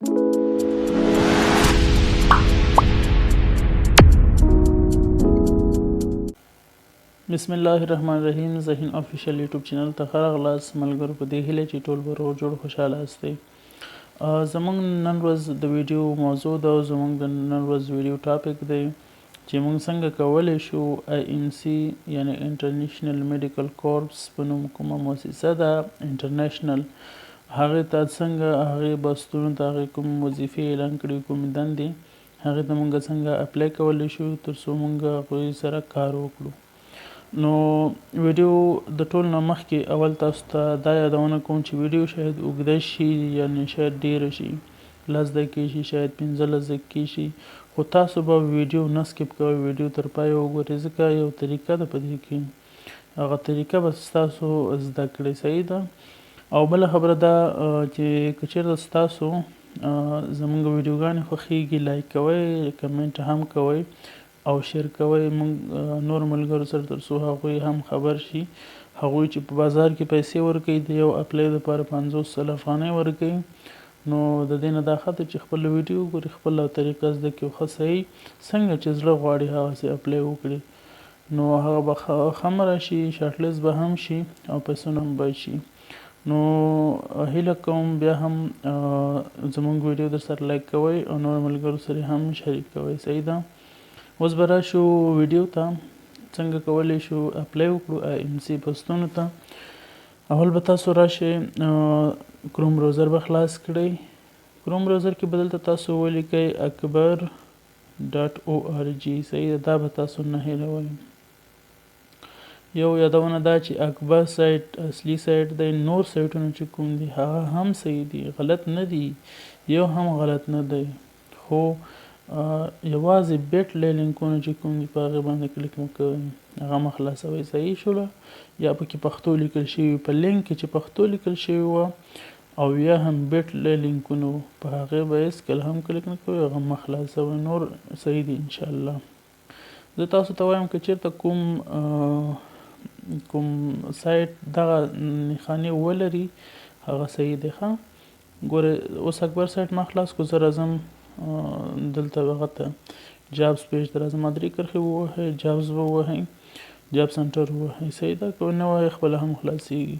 بسم الله الرحمن الرحیم. زهین افیشل یوټیوب چینل ته ښه راغلاست ملګرو. په دې هیله چې ټول به روغ جوړ خوشحاله استئ. زموږ نن ورځ د ویډیو موضوع ده او زموږ د نن ورځ ویډیو ټاپک دی چې موږ څنګه کولی شو IMC یعنی انټرنیشنل میډیکل کورپس په نوم کومه مؤسسه ده انټرنیشنل، هغې ته څنګه هغې بستونو ته هغې کوم وظیفې اعلان کړي، کومې دندې، هغې ته موږ څنګه اپلای کولی شو تر څو موږ هغوی سره کار وکړو. نو ویډیو د ټول نه مخکې اول تاسو ته دا یادونه کوم چې ویډیو شاید اوږده شي، یعنی شاید ډیره شي، 10 دقیقې شي، شاید 15 دقیقې شي، خو تاسو به ویډیو نه سکیپ کوئ، ویډیو تر پایه وګورئ ځکه یو طریقه ده په دې کې، هغه طریقه به ستاسو زده کړئ. صحیح ده. او بله خبره دا چې که چېرته ستاسو زموږ ویډیوګانې خوښیږي لایک کوئ، کمنټ هم کوئ او شیر کوئ موږ نور ملګرو سره تر څو هغوی هم خبر شي. هغوی چې په بازار کې پیسې ورکوي د یو اپلای لپاره 50 افغانۍ ورکوي، نو د دې نه دا ښه ده چې خپله ویډیو وګوري، خپله طریقه زده کړي، ښه صحیح څنګه چې زړه غواړي هغسې اپلای وکړي، نو هغه به ښه هم راشي، شارټ لیست به هم شي او پیسونه هم باید شي. نو هیله کوم بیا هم زموږ ویډیو در سره لایک کوئ او نور ملګرو سره هم شریک کوئ. صحیح ده. اوس به راشو ویډیو ته څنګه کولی شو اپلای وکړو IMC پوسټونو ته. اول به تاسو راشئ کروم براوزر به خلاص کړئ. کروم براوزر کې به دلته تاسو ولیکئ akbar.org. صحیح ده. دا به تاسو نه هیروئ. یو یادونه دا چې اکبر سایټ اصلي سایټ دی، نور سایټونه چې کوم دي هغه هم صحیح دي، غلط نه دي، یو هم غلط نه دی، خو یوازې بیټ لینکونه چې کوم دي په هغې باندې کلیک مه کوئ، هغه مه خلاصوئ. صحیح شوله. یا پکې پښتو لیکل شوي په لینک کې چې پښتو لیکل شوي وه او یا هم بیټ لینکونه په هغې به هېڅکله هم کلیک نه کوئ، هغه مه خلاصوئ، نور صحیح دي انشاءالله. زه تاسو ته وایم که چېرته کوم سایټ دغه نښانې ولري هغه صحیح دی. ښه ګوره اوس اکبر سایټ ما خلاص کړو، زه راځم دلته هغه ته جابز پیج ته راځم، درې کرښې ووهئ، جابز به ووهئ، جاب سنټر ووهئ. صحیح ده. که نه ووهئ خپله هم خلاصیږي.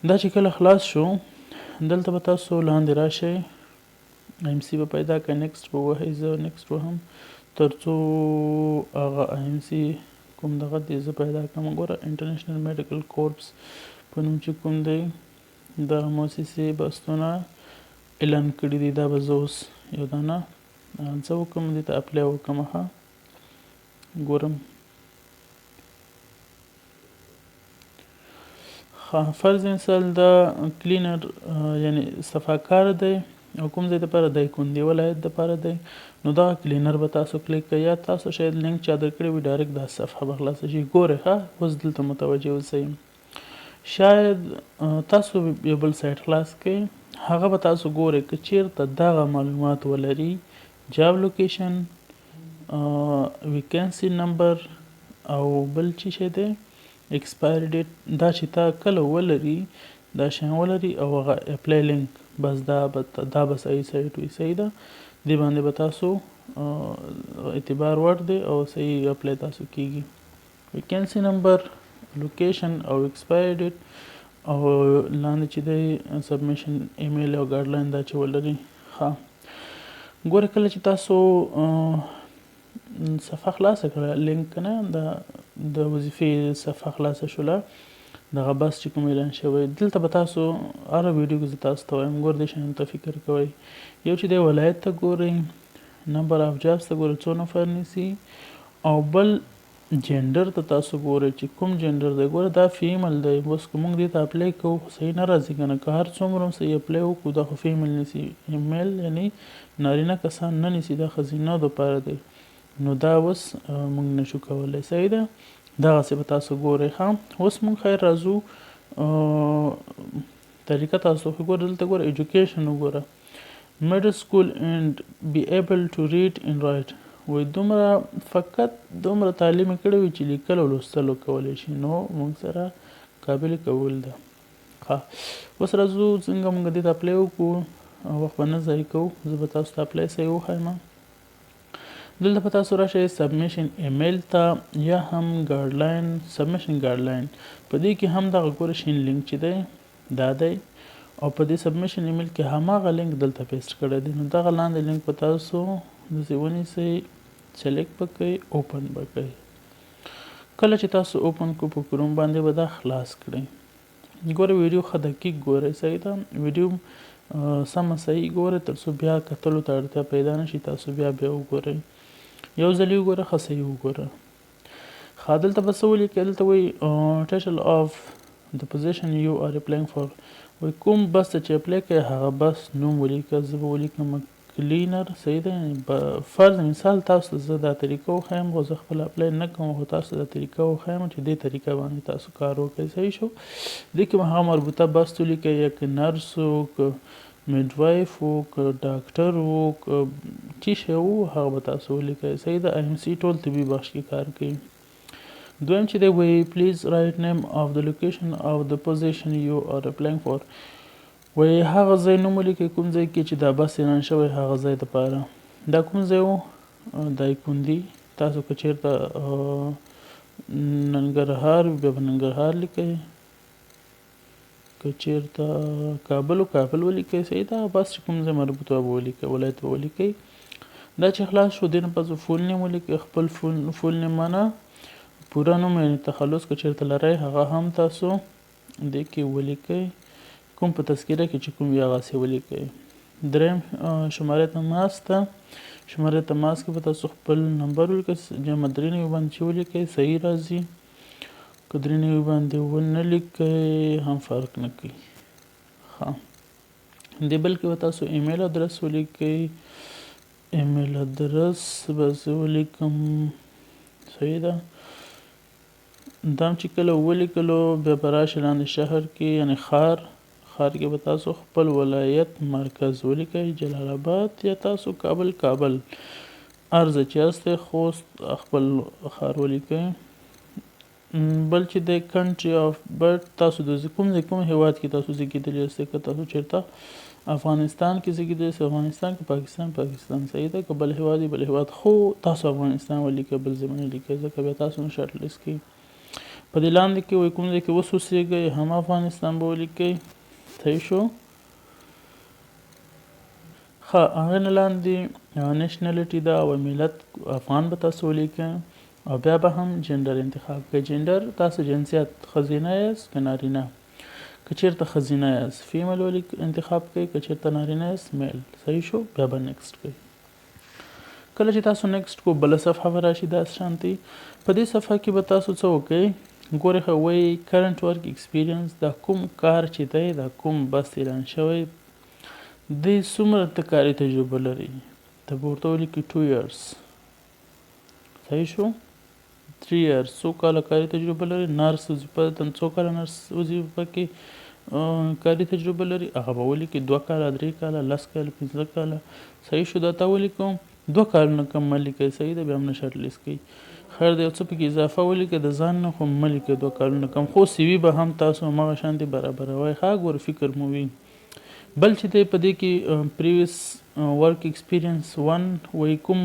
دا چې کله خلاص شو دلته به تاسو لاندې راشئ، IMC به پیدا کړئ، نیکسټ به ووهئ، زه نیکسټ وهم تر څو هغه IMC کوم دغه دی زه پیدا کړم. ګوره انټرنیشنل میډیکل کورپس په نوم چې کوم دی دغه مؤسسې بستونه اعلان کړي دي، دا به زه اوس یو دانه څه وکړم، دې ته اپلای وکړم. ښه ګورم. فرض مثال دا کلینر یعنی صفاکار دی او کوم ځای دپاره دی، کندې ولایت دپاره دی، نو دغه کلینر به تاسو کلیک کوئ. یا تاسو شاید لینک چا درکړی وي ډایرکټ دا صفحه به خلاصه شي. ګورئ ښه اوس دلته متوجه اوسئ. شاید تاسو یو بل سایټ خلاص کړئ، هغه به تاسو ګورئ که چېرته دغه معلومات ولري، جاب لوکیشن، ویکنسي نمبر او بل څه شی دی ایکسپایری ډیټ، دا چې تا کله ولري دا شیان ولري او هغه اپلای لینک، بس دا به صحیح سایټ وي. صحیح ده. دې باندې به تاسو اعتبار وړ دی او صحیح اپلای تاسو کیږي. ویکنسي نمبر، لوکیشن او ایکسپایری ډیټ او لاندې چې دی سبمیشن ایمیل او ګایډلاین دا چې ولري. ښه ګوره کله چې تاسو صفحه خلاصه کړه، لینک نه د وظیفې صفحه خلاصه شوله، دغه بس چې کوم اعلان شوی، دلته به تاسو هره ویډیو کې زه تاسو ته وایم ګوره دې شیانو ته فکر کوئ. یو چې دی ولایت ته ګورئ، نمبر آف جابس ته ګورئ څو نفر نیسي، او بل جنډر ته تاسو ګورئ چې کوم جنډر دی. ګوره دا فیمیل دی، اوس که موږ دې ته اپلای کوو صحیح نه راځي که نه، که هر څومره هم صحیح اپلای وکړو دا خو فیمیل نیسي، میل یعنی نارینه کسان نه نیسي، دا ښځینه دپاره دی، نو دا اوس موږ نشو کولی. صحیح ده. دغسې به تاسو ګورئ. ښه اوس موږ خیر راځو طریقه تاسو خو ګوره دلته ګوره ایجوکیشن وګوره، middle school and be able to read and write. وایي دومره فقط دومره تعلیم یې کړی وي چې لیکل او لوستل وکولی شي، نو موږ سره قابل قبول ده. ښه اوس راځو څنګه موږ دې ته اپلای وکړو. وخت به نه ضایع کوو. زه به تاسو ته اپلای صحیح وښیم. دلته به تاسو راشئ سبمیشن ایمیل ته یا هم ګایډلاین سبمیشن ګایډلاین. په دې کې هم دغه ګوره شین لینک چې دی دا دی او په دې سبمیشن ایمیل کې هماغه لینک دلته پیسټ کړی دی. نو دغه لاندې لینک به تاسو داسې ونیسئ، سلیکټ به کوئ، اوپن به کوئ. کله چې تاسو اوپن کو په کروم باندې به دا خلاص کړئ. ګوره ویډیو ښه دقیق ګورئ، صحیح ده. ویډیو سمه صحیح ګورئ تر څو بیا کتلو ته اړتیا پیدا نه شي، تاسو بیا وګورئ. یو ځل یې وګوره، ښه صحیح وګوره. ښه دلته به څه ولیکئ؟ دلته وایي ټایټل آف د پوزیشن یو آر اپلاینګ فار. وایي کوم بس ته چې اپلای کوئ هغه بس نوم ولیکه. زه به ولیکم کلینر، صحیح ده. فرض مثال تاسو ته زه دا طریقه وښیم، خو زه خپله اپلای نه کوم، خو تاسو ته دا طریقه وښیم چې دې طریقه باندې تاسو کار وکړئ. صحیح شو. دې کې به هغه مربوطه بس ولیکئ، یا که نرس و، که میډوایف و، که ډاکټر و، که چې شی و هغه به تاسو ولیکئ. صحیح ده. آی ایم سی ټول طبي بخش کې کار کوي. دویم چې دی وایي پلیز رایټ نیم آف د لوکیشن آف د پوزیشن یو آر اپلاینګ فار. وایي هغه ځای نوم ولیکئ کوم ځای کې چې دا بس اعلان شوی هغه ځای دپاره. دا کوم ځای و؟ دایکندي. تاسو که چېرته ننګرهار بیا به ننګرهار لیکئ، که چېرته کابل و کابل ولیکئ. صحیح ده. بس چې کوم ځای مربوط به ولیکئ، ولایت به ولیکئ. دا چې خلاص شو دې نه پس فول نیم ولیکئ. خپل فول نیم معنا پوره نوم یعنې تخلص که چېرته لرئ هغه هم تاسو دې کې ولیکئ. کوم په تذکره کې چې کوم وي هغسې ولیکئ. دریم شماره تماس ته، شماره تماس کې به تاسو خپل نمبر ولیکئ. جمع درې نوي باندې چې ولیکئ صحیح راځي، که درې نوي باندې ونه لیکئ هم فرق نه کوي. ښه دې بل کې به تاسو ایمیل ادرس ولیکئ. ایمیل ادرس به زه ولیکم، صحیح ده. دا هم چې کله ولیکلو بیا به راشي لاندې شهر کې یعنې ښار کې به تاسو خپل ولایت مرکز ولیکئ، جلال آباد یا تاسو کابل هر ځای چې یاستئ خوست خپل ښار ولیکئ. بل چې دی کنټري آف برث، تاسو د کوم هیواد کې تاسو زیږېدلي یاستئ. که تاسو چېرته افغانستان کې زیږېدلي یاستئ افغانستان، که پاکستان صحیح ده. که بل هیواد بل هیواد، خو تاسو افغانستان ولیکئ، بل ځای ونه لیکئ ځکه بیا تاسو نه شارټ لیست کوي. په دې لاندې کې وایي کوم ځای کې اوس اوسېږئ هم افغانستان به ولیکئ. صحیح شو. ښه هغې نه لاندې نیشنلټي ده او ملت افغان به تاسو ولیکئ او بیا به هم جنډر انتخاب کړئ. جنډر تاسو جنسیت ښځینه یاست که نارینه. که چېرته ښځینه یاست فیمیل انتخاب کړئ، که چېرته نارینه یاست میل. صحیح شو. بیا به نیکسټ کړئ. کله چې تاسو نیکسټ کو بله صفحه به راشي داسې شانتي. په دې صفحه کې به تاسو څه وکئ؟ ګورئ ښه وایي کرنټ ورک ایکسپیرینس، دا کوم کار چې دی دا کوم بس اعلان شوی دی څومره ته کاري تجربه لري. ته به ورته ولیکئ 2 years. صحیح شو. 3 years څو کاله کاري تجربه لري. نرس وظیفه څو کاله نرس وظیفه کې کاري تجربه لري هغه به ولیکئ. 2 کاله 3 کاله 10 کاله 15 کاله. صحیح شو. دا ته ولیکم 2 کالونه کم مه لیکئ. صحیح ده. بیا هم نه شارټ لیست کوي. خیر دی. یو څه پکې اضافه ولیکئ د ځان نه، خو مه لیکئ 2 کالونه کم. خو سی وي به هم تاسو همغه شانتې برابروئ. ښه ګوره فکر مو وي. بل چې دی په دې کې پریویس ورک ایکسپیرینس 1 وایي کوم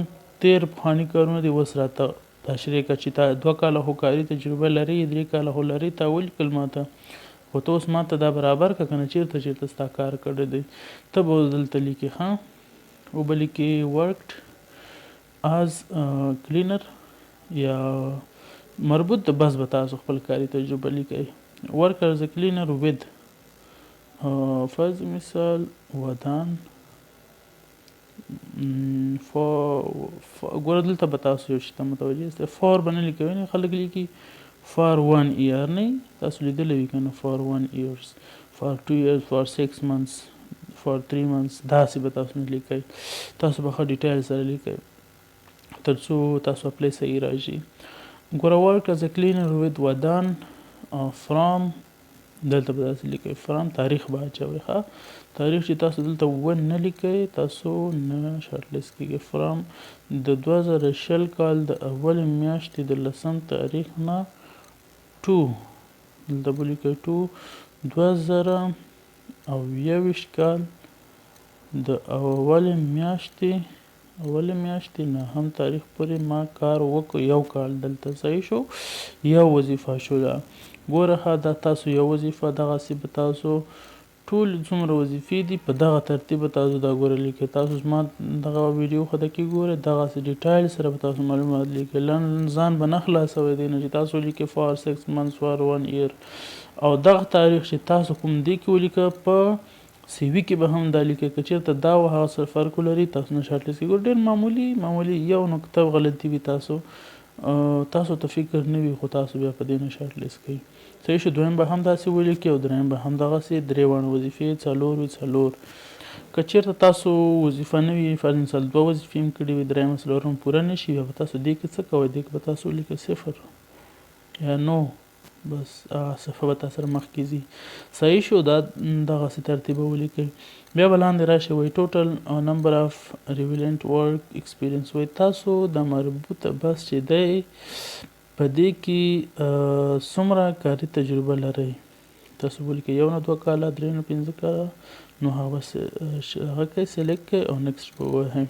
تیر پخواني کارونه دي اوس راته تشریح کړه چې تا 2 کاله خو کاري تجربه لري، 3 کاله خو لري. تا ولیکل ماته، خو ته اوس ماته دا برابر کړه که نه چېرته ستا کار کړی دی ته به اوس دلته لیکې. ښه او به لیکې ورکډ از کلینر یا مربوط د بس به تاسو خپل کاري تجربه لیکئ. ورک از کلینر ود فرض مثال ودان ګوره دلته به تاسو یو شي ته متوجه یاستئ. فار به نه لیکئ. خلک لیکي فار 1 year نه تاسو لیدلی وي که نه. فار 1 years، فار 2 years، فار 6 months، فار 3 months داسې به تاسو نه لیکئ. تاسو به ښه ډیټیل سره لیکئ تر څو تاسو اپلای صحیح راشي. ګوره ورک از کلینر ود ودان فرام، دلته به تاسو لیکئ فرام. تاریخ به اچوئ. ښه تاریخ چې تاسو دلته ونه لیکئ تاسو نه شارټ لیست کیږي. فرام د 2020 کال د اول میاشتې د 10 تاریخ نه 2 دلته به لیکئ 2 2021 کال د اولې میاشتې نه هم تاریخ پورې ما کار وکړ، یو کال دلته صحیح شو، یو وظیفه شوله. ګوره دا تاسو یو وظیفه دغسې به تاسو ټول څومره وظیفې دي په دغه ترتیب به تاسو دا ګوره لیکئ. تاسو زما دغه ویډیو خو کې ګورئ، دغسې ډیټایل سره به تاسو معلومات لیکئ. ځان به نه خلاصوئ دی نه چې تاسو لیکئ فار 6 months فار 1 year، او دغه تاریخ چې تاسو کوم دی کې ولیکه په سی وي کې به هم دا لیکئ. که چېرته دا و هغه سره فرق ولري تاسو نه شارټ لیست کې ګورئ. ډېر معمولي یو نقطه غلطي وي تاسو ته فکر نه وي، خو تاسو بیا په دې نه شارټ لیست کوئ. صحیح شو. دویم به هم داسې ولیکئ او دریم به هم دغسې درې واړه وظیفې څلور وي څلور. که چېرته تاسو وظیفه نه وي فرض مثال دوه وظیفې هم کړي وي، درېیمه څلورمه پوره نه شي، بیا به تاسو دې کې څه کوئ؟ دې کې به تاسو ولیکئ 0 یا 9، بس صفحه به تاسو سره مخکې ځي. صحیح شو. دا دغسې ترتیب ولیکئ. بیا به لاندې راشئ وایي ټوټل نمبر اف ریلیونټ ورک ایکسپیرینس، وایي تاسو د مربوطه بحث چې دی په دې کې څومره کاري تجربه لرئ. تاسو ولیکئ 1 نه 2 کاله، 3 نه 5 کاله، نو هغه کوئ سلیکټ کوئ او نیکسټ به ووهئ.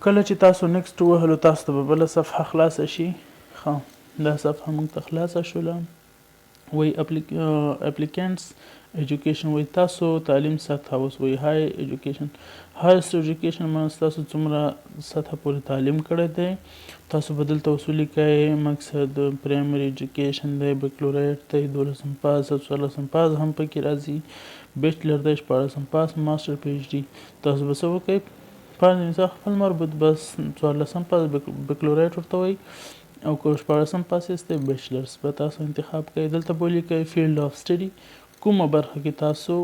کله چې تاسو نیکسټ ووهلو تاسو ته به بله صفحه خلاصه شي. ښه، دا صفحه موږ ته خلاصه شوله. وایي اپلیکینټس ایجوکیشن، وایي تاسو تعلیم سطحه اوس وایي های ایجوکیشن، هایست ایجوکیشن معنی تاسو څومره سطحه پورې تعلیم کړی دی. تاسو به دلته اوس ولیکئ مقصد پرایمري ایجوکیشن دی، بکلوریټ دی، 12م پاس او 14م پاس هم پکې راځي، بیچلر دی، 14م پاس، ماسټر پی ایچ ډي. تاسو به څه وکئ؟ فرض مثال خپل مربوط بس 14م پاس بکلوریټ ورته وایي، او که 14م پاس یاستئ بیچلرز به تاسو انتخاب کوئ. دلته به ولیکئ فیلډ اف سټډي، کومه برخه کې تاسو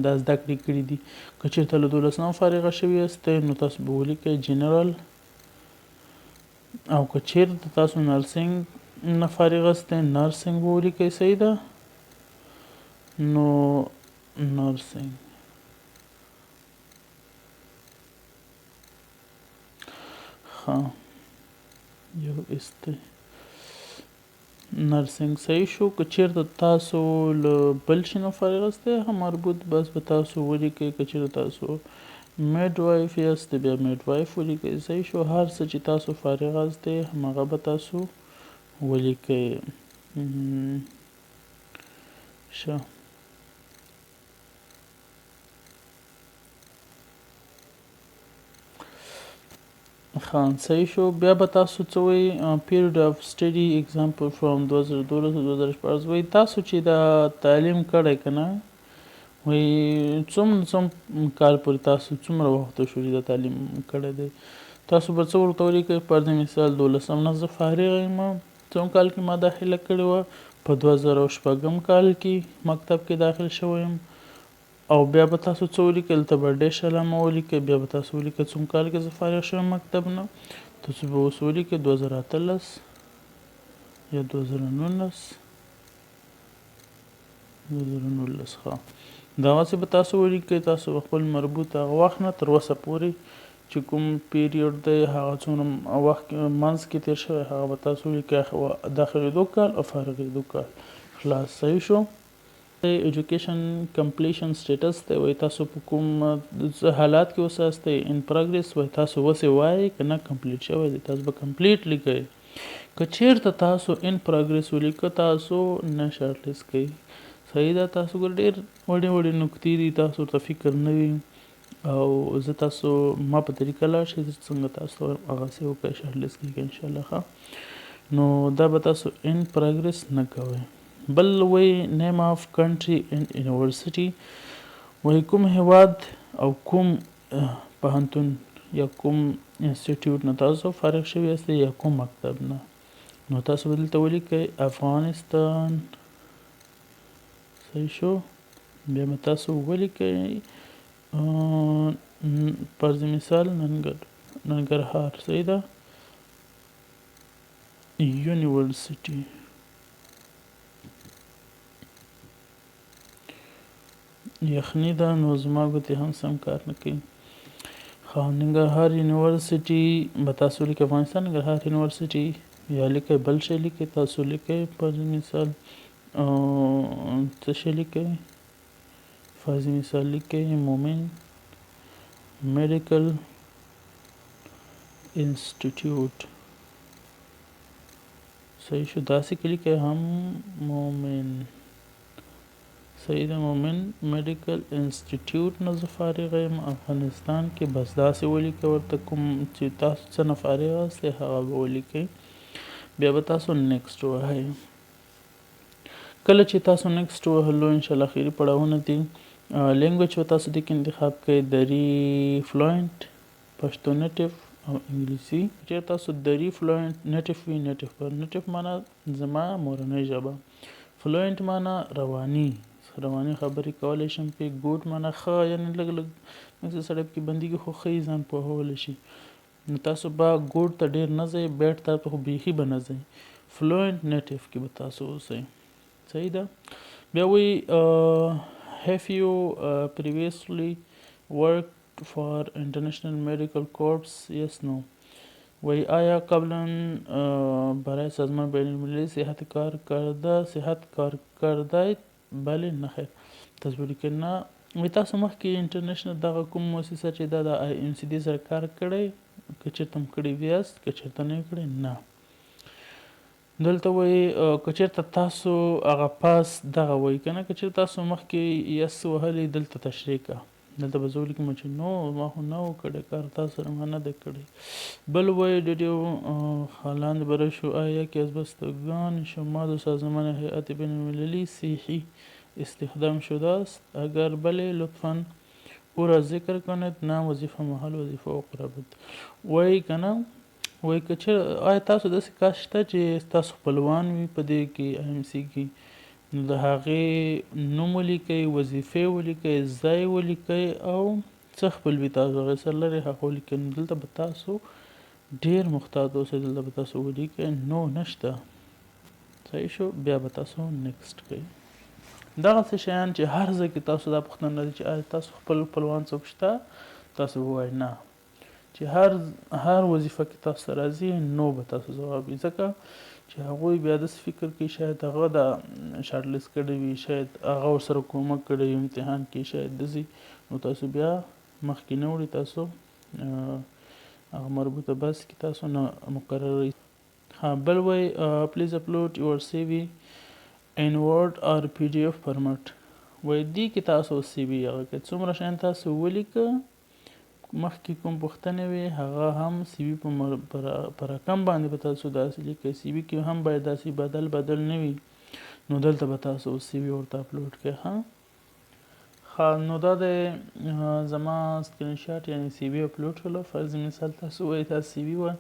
دا زده کړې کړي دي. که چېرته له 12 فارغه شوي یاستئ نو تاسو به ولیکئ جنرال، او که چېرته تاسو نرسنګ نه فارغ یاستئ نرسنګ به ولیکئ. صحیح ده، نو نرسنګ. ښه، یو استه نرسنګ صحیح شو. که چېرته تاسو له بل شي نه فارغ یاستئ هغه مربوط بس به تاسو ولیکئ. که چېرته تاسو میډ وایف یاست بیا میډ وایف ولیکئ. صحیح شو. هر څه چې تاسو فارغ یاستئ هماغه به تاسو ولیکئ. ښه، صحیح شو. بیا به تاسو څه وایي پیریډ اف سټډي اگزامپل فرام 2012 وایي تاسو چې دا تعلیم کړی که نه، وایي څومره کال پورې تاسو څومره وخت شو دا تعلیم کړی دی. تاسو به څه ورته ولیکئ؟ فرض مثال 12م نه زه فارغ یم، څوم کال کې ما داخله کړې وه؟ په 2006 کال کې مکتب کې داخل شوی یم. او بیا به تاسو څه ولیکئ؟ دلته به ډېر شلمه ولیکئ. بیا به تاسو ولیکئ څوم کال کې زه فارغ شوم مکتب نه. تاسو به اوس ولیکئ 2018 یا 2019. ښه، دغسې به تاسو ولیکئ. تاسو به خپل مربوط هغه وخت نه تر اوسه پورې چې کوم پیریډ دی هغه څومره وخت منځ کې تېر شوی هغه به تاسو ولیکئ، داخلېدو کال او فارغېدو کال. خلاص، صحیح شو. ایجوکیشن کمپلیشن سټیټس دی، وایي تاسو په کوم حالات کې اوس یاستئ. ان پروګرس، وایي تاسو اوس یې وایئ که نه کمپلیټ شوی دی، تاسو به کمپلیټ لیکئ. که چېرته تاسو ان پروګرس ولیکه تاسو نه شارټ لیست کوئ. صحیح ده. تاسو ګوره ډېر وړې وړې نکتې دي، تاسو ورته فکر نه وي، او زه تاسو ما په طریقه لاړ شئ څنګه تاسو هغسې وکړئ شارټ لیست کړئ انشاءالله. ښه، نو دا به تاسو ان پروګرس نه کوئ. بل وایي نیم اف کنټري اینډ یونیورسټي، وایي کوم هیواد او کوم پوهنتون یا کوم انسټیټیوټ نه تاسو فارغ شوي یاستئ یا کوم مکتب نه. نو تاسو به دلته ولیکئ افغانستان. صحیح شو. بیا به تاسو ولیکئ فرض مثال ننګرهار. صحیح ده، یونیورسټي. یخني ده نو زما ګوتې هم سم کار نه کوي. ښه، ننګرهار یونیورسټي به تاسو لیکئ افغانستان ننګرهار یونیورسټي، یا لیکئ بل شی لیکئ. تاسو لیکئ فرض مثال څه شی لیکئ؟ فرض مثال لیکئ مومن میډیکل انسټیټیوټ. صحیح شو. داسې کلیکئ هم مومن. صحیح ده. مومن میډیکل انسټیټیوټ نه زه فارغ یم افغانستان کې. بس داسې ولیکئ ورته کوم چې تاسو څه نه فارغ یاستئ هغه به ولیکئ. بیا به تاسو نیکسټ ووهئ. کله چې تاسو نیکسټ وهلو انشاءالله اخري پړاوونه دي. لینګویج به تاسو دې کې انتخاب کړئ دري فلوینټ، پښتو نیټیف او انګلیسي. چې تاسو دري فلوینټ نیټیف وي، نیټیف معنا زما مورنۍ ژبه، فلوینټ معنا رواني خبرې کولی شم پې، ګوډ معنا ښه، یعنې لږ مثل سړی پکې بندېږي خو ښه یې ځان پوهولی شي. نو تاسو به ګوډ ته ډېر نه ځئ، بیډ ته خو بیخي به نه ځئ. فلوینټ نیټیف کې به تاسو اوسئ. صحیح ده. بیا وایي have you previously worked for International Medical Corps? Yes, no. وی آیا قبلا برای سازمان بین المللی صحت کارکردید؟ بله، نه خیر. تاسو ولیکئ نه. وی تاسو مخکې انټرنیشنل دغه کوم مؤسسه چې دا د IMCD سره کار کړی، که چېرته هم کړی یاست، که چېرته نه یې کړی نه. دلته وایي که چېرته تاسو هغه پاس دغه وایي که نه، که چېرته تاسو مخکې یس وهلی دلته تشریح که. دلته به زه ولیکم چې نو ما خو نه و کړی کار، تاسو سره ما نه دی کړی. بل وایي دیدیو خالند برای شعاع یکی از بستگان شما در سازمان هیئت بین المللی صحی استخدام شده است؟ اگر بله لطفاً او را ذکر کنید. نه، وظیفه محل وظیفه اخرى بود. وایي که نه، وایي که چېرې آیا تاسو داسې کس شته چې تاسو خپلوان وي په دې کې IMC کې، نو د هغې نوم ولیکئ، وظیفې ولیکئ، ځای ولیکئ او څه خپل وي تاسو هغې سره لرئ هغه ولیکئ. نو دلته به تاسو ډېر محتاط اوسئ. دلته به تاسو ولیکئ نو نشته. صحیح شو. بیا به تاسو نیکسټ کوئ. دغسې شیان چې هر ځای کې تاسو دا پوښتنه لرئ چې آیا تاسو خپلوان څوک شته، تاسو به ووایئ نه. چې هر وظیفه کې تاسو ته راځي نو به تاسو ځواب وي، ځکه چې هغوی بیا داسې فکر کوي شاید هغه د شارټ لیست کړی وي، شاید هغه ورسره کومک کړی وي امتحان کې، شاید داسې. نو تاسو بیا مخکې نه وړئ، تاسو هغه مربوطه بحث کې تاسو نه مقرروئ. بل وایي پلیز اپلوډ یور CV in Word or PDF فارمټ. وایي دې کې تاسو CV هغه کې څومره شیان تاسو ولیکه، مخکې کوم پوښتنې وي هغه هم CV په رقم باندې به تاسو داسې لیکئ. CV کې هم باید داسې بدل نه وي. نو دلته به تاسو CV ورته اپلوډ کړئ. نو دا د زما سکرین شاټ یعنی CV اپلوډ کړلو. فرض مثال تاسو وایي تاسو CV وه،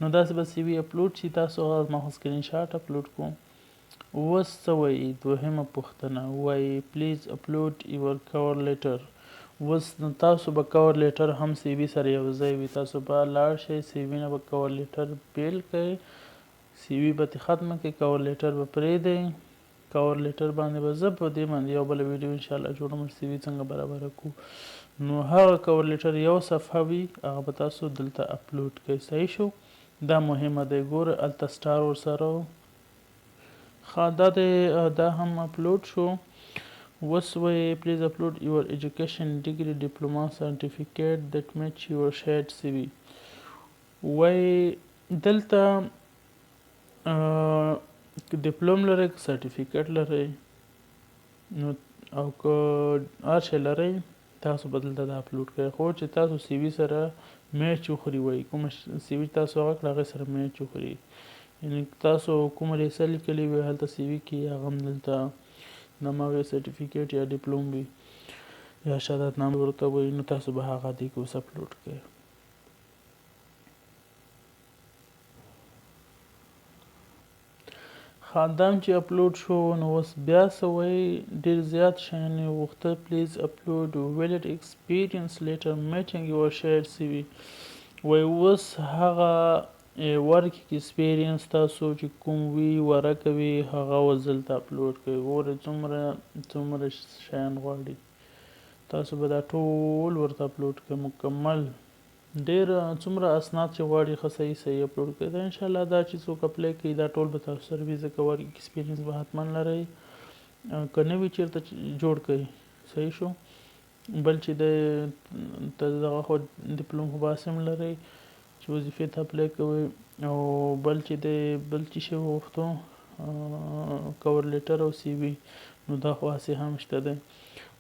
نو داسې به CV اپلوډ شي. تاسو هغه ما خو سکرین شاټ اپلوډ کوم. اوس څه وایي؟ دوهمه پوښتنه وایي پلیز اپلوډ یور کور لیټر. اوس تاسو به کور لیټر هم CV سره یو ځای وي. تاسو به لاړ شئ، CV نه به کور لیټر بیل کړئ، CV به ترې ختمه کړئ، کور لیټر به پرېږدئ. کور لیټر باندې به زه په دې باندې یو بله ویډیو انشاءالله جوړوم CV څنګه برابره کړو. نو هغه کور لیټر یو صفحه وي، هغه به تاسو دلته اپلوډ کړئ. صحیح شو. دا مهمه دی. ګوره هلته سټار ورسره دا هم اپلوډ شو. اوس وایي پلیز اپلوډ یور ایجوکیشن ډیګري ډیپلوما سرټیفیکیټ دیټ میچ یور شیډ CV. وایي دلته ډیپلوم لرئ که سرټیفیکیټ لرئ، نو او که هر شی لرئ تاسو به دلته دا اپلوډ کړئ. خو چې تاسو CV سره میچ وخوري، وایي کومه CV تاسو هغه کړه هغې سره میچ وخوري، یعنې تاسو کومه ریسه لیکلې وي هلته CV کې هغه هم دلته د هماغې سرټیفیکیټ یا ډیپلوم وي یا شهادتنامه ورته وایي، نو تاسو به هغه دې کې اوس اپلوډ کړئ. خاندام چې اپلوډ شو، نو اوس بیا څه وایي؟ ډېر زیات شیان یې غوښته. پلیز اپلوډ valid experience letter matching your shared CV. وایي اوس هغه ورک ایکسپیرینس تاسو چې کوم وي ورکه وي هغه اوس دلته اپلوډ کړئ. ګورئ څومره شیان غواړي، تاسو به دا ټول ورته اپلوډ کړئ مکمل. ډېر څومره اسناد چې غواړي ښه صحیح اپلوډ کړئ. دا انشاءالله دا چې څوک اپلای کوي دا ټول به تاسو سره وي، ځکه ورک ایکسپیرینس به حتما لرئ. که نه وي چېرته جوړ کړئ، صحیح شو. بل چې د دغه خو ډیپلوم خو باسم لرئ چې وظیفې ته اپلای کوئ، او بل چې شی وغوښتو کور لیټر او سی وي، نو دا خو هسې هم شته دی.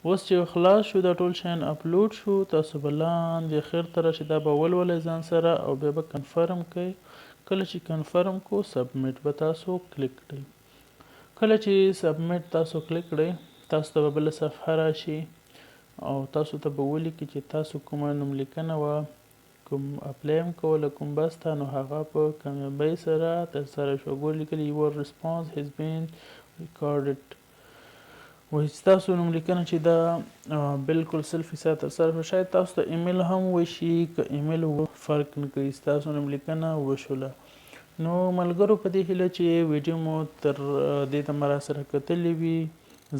اوس چې خلاص شو دا ټول شیان اپلوډ شو، تاسو به لاندې اخر ته راشئ، دا به ولولئ ځان سره او بیا به کنفرم کوئ. کله چې کنفرم کو سبمیټ به تاسو کلیک کړئ. کله چې سبمیټ تاسو کلیک کړئ تاسو ته به بله صفحه راشي او تاسو ته به ولیکي چې تاسو کومه نوملیکنه وه، کوم اپلای هم کوله، کوم بس ته، نو هغه په کامیابۍ سره ترسره شوه. ګورئ لیکلي your response has been recorded. وایي چې تاسو نوملیکنه چې دا بالکل 100% ترسره شوه. شاید تاسو ته ایمیل هم وشي، که ایمیل فرق نه کوي، ستاسو نوملیکنه وشوله. نو ملګرو په دې هیله چې ویډیو مو تر دې دمه راسره کتلې وي،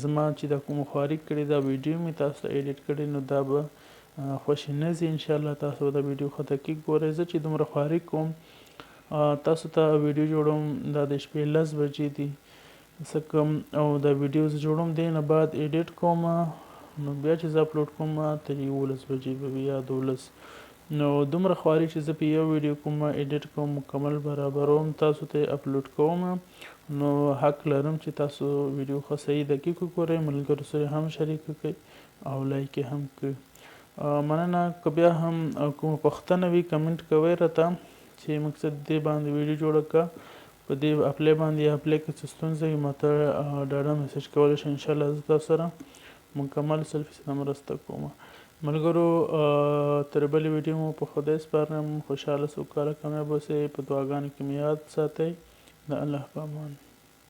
زما چې دا کوم خواري کړې دا ویډیو مې تاسو ته ایډیټ کړی، نو دا به خوښې نه ځي. انشاءالله تاسو دا ویډیو خو دقیق ګورئ. زه چې دومره خواري کوم تاسو ته ویډیو جوړوم، دا د شپې 10 بجې دي څه کم، او دا ویډیو زه جوړوم دی نه بعد ایډیټ کوم، نو بیا چې زه اپلوډ کوم تر 11 بجې به وي یا 12. نو دومره خواري چې زه په یو ویډیو کوم ایډیټ کوم مکمل برابروم تاسو ته اپلوډ کوم، نو حق لرم چې تاسو ویډیو خو صحیح دقیق وګورئ، ملګرو سره هم شریک کړئ او لایک هم کړئ. مننه. که بیا هم کومه پوښتنه وي کمنټ کوئ راته چې مقصد دې باندې ویډیو جوړه کړه، په دې اپلای باندې اپلای کې څه ستونزه وي ماته ډاډه میسج کولی شئ. انشاءالله زه تاسو سره مکمل 100% مرسته کوم. ملګرو تر بلې ویډیو مو په خدای سپارم. خوشحاله سوکاله کامیاب اوسئ. په دعاګانو کې مې یاد ساتئ. د الله په امان.